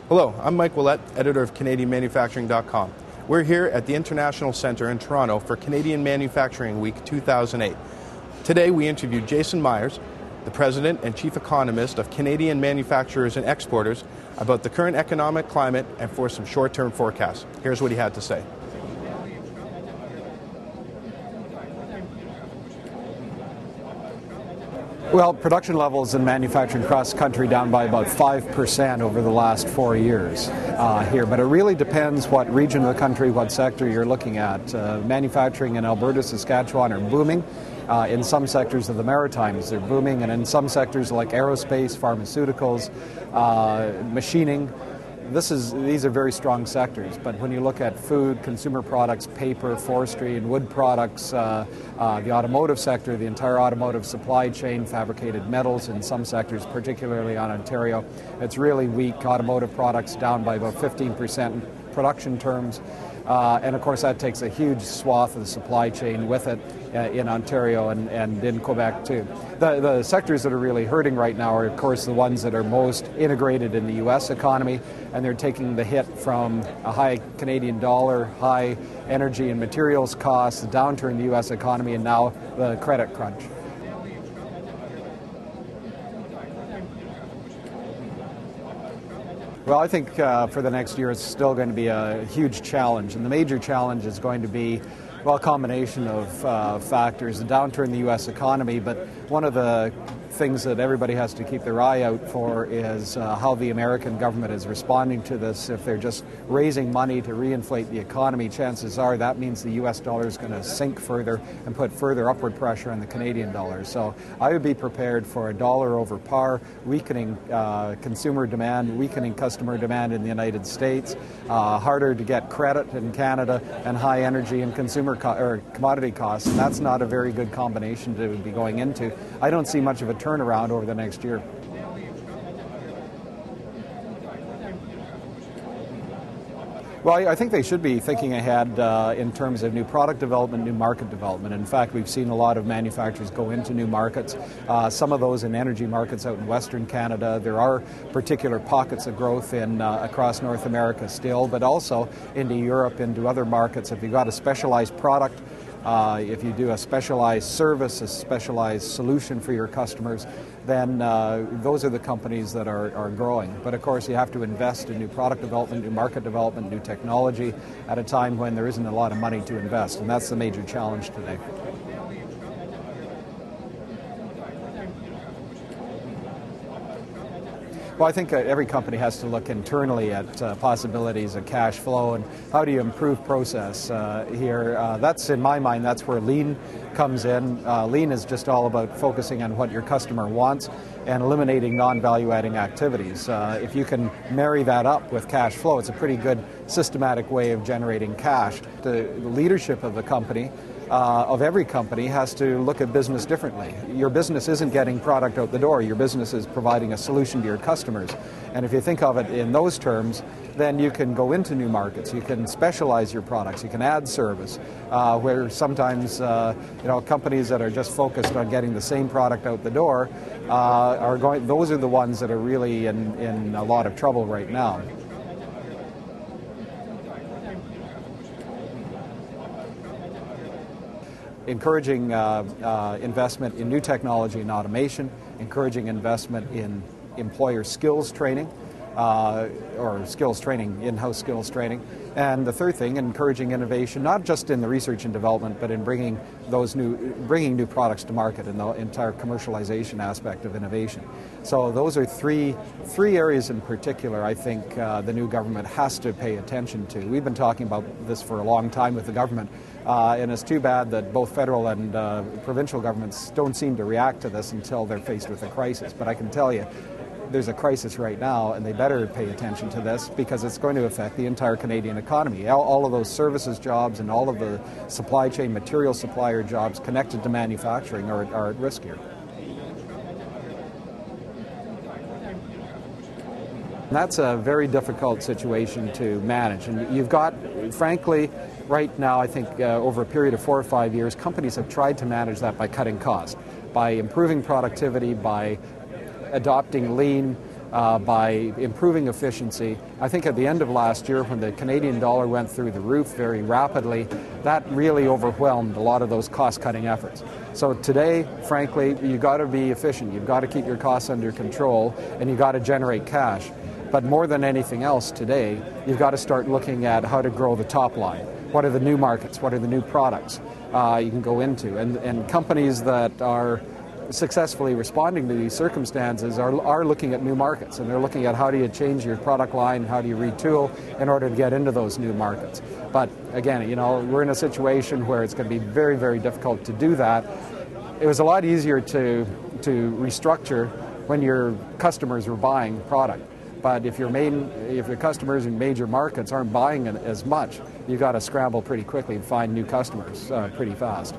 Hello, I'm Mike Willett, editor of CanadianManufacturing.com. We're here at the International Centre in Toronto for Canadian Manufacturing Week 2008. Today we interviewed Jayson Myers, the president and chief economist of Canadian Manufacturers and Exporters, about the current economic climate and for some short-term forecasts. Here's what he had to say. Well, production levels in manufacturing across the country down by about 5% over the last 4 years here. But it really depends what region of the country, what sector you're looking at. Manufacturing in Alberta, Saskatchewan are booming. In some sectors of the Maritimes, they're booming. And in some sectors like aerospace, pharmaceuticals, machining, these are very strong sectors. But when you look at food, consumer products, paper, forestry, and wood products, the automotive sector, the entire automotive supply chain, fabricated metals in some sectors, particularly on Ontario, it's really weak. Automotive products down by about 15% in production terms. And of course that takes a huge swath of the supply chain with it in Ontario and in Quebec too. The sectors that are really hurting right now are of course the ones that are most integrated in the U.S. economy, and they're taking the hit from a high Canadian dollar, high energy and materials costs, the downturn in the U.S. economy, and now the credit crunch. Well, I think for the next year it's still going to be a huge challenge, and the major challenge is going to be, well, a combination of factors, the downturn in the U.S. economy, but one of the things that everybody has to keep their eye out for is how the American government is responding to this. If they're just raising money to reinflate the economy, chances are that means the U.S. dollar is going to sink further and put further upward pressure on the Canadian dollar. So I would be prepared for a dollar over par, weakening consumer demand, weakening customer demand in the United States, harder to get credit in Canada, and high energy and consumer commodity costs. And that's not a very good combination to be going into. I don't see much of a turnaround over the next year. Well, I think they should be thinking ahead in terms of new product development, new market development. In fact, we've seen a lot of manufacturers go into new markets, some of those in energy markets out in Western Canada. There are particular pockets of growth in across North America still, but also into Europe, into other markets. If you've got a specialized product, if you do a specialized service, a specialized solution for your customers, then those are the companies that are growing. But of course you have to invest in new product development, new market development, new technology at a time when there isn't a lot of money to invest, and that's the major challenge today. Well, I think every company has to look internally at possibilities of cash flow and how do you improve process here. That's, in my mind, that's where lean comes in. Lean is just all about focusing on what your customer wants and eliminating non-value-adding activities. If you can marry that up with cash flow, it's a pretty good systematic way of generating cash. The leadership of the company, of every company, has to look at business differently. Your business isn't getting product out the door. Your business is providing a solution to your customers. And if you think of it in those terms, then you can go into new markets. You can specialize your products. You can add service, where sometimes companies that are just focused on getting the same product out the door those are the ones that are really in a lot of trouble right now. Encouraging investment in new technology and automation, encouraging investment in employer skills training, or skills training, in-house skills training. And the third thing, encouraging innovation, not just in the research and development, but in bringing new products to market and the entire commercialization aspect of innovation. So those are three areas in particular I think the new government has to pay attention to. We've been talking about this for a long time with the government, and it's too bad that both federal and provincial governments don't seem to react to this until they're faced with a crisis. But I can tell you, there's a crisis right now, and they better pay attention to this because it's going to affect the entire Canadian economy. All of those services jobs and all of the supply chain material supplier jobs connected to manufacturing are at risk here. That's a very difficult situation to manage, and you've got, frankly, right now, I think over a period of 4 or 5 years, companies have tried to manage that by cutting costs, by improving productivity, by adopting lean, by improving efficiency. I think at the end of last year, when the Canadian dollar went through the roof very rapidly, that really overwhelmed a lot of those cost-cutting efforts. So today, frankly, you've got to be efficient. You've got to keep your costs under control, and you've got to generate cash. But more than anything else today, you've got to start looking at how to grow the top line. What are the new markets? What are the new products you can go into? And companies that are successfully responding to these circumstances are looking at new markets, and they're looking at how do you change your product line, how do you retool in order to get into those new markets. But again, we're in a situation where it's going to be very, very difficult to do that. It was a lot easier to restructure when your customers were buying product. But if your customers in major markets aren't buying it as much, you've got to scramble pretty quickly and find new customers pretty fast.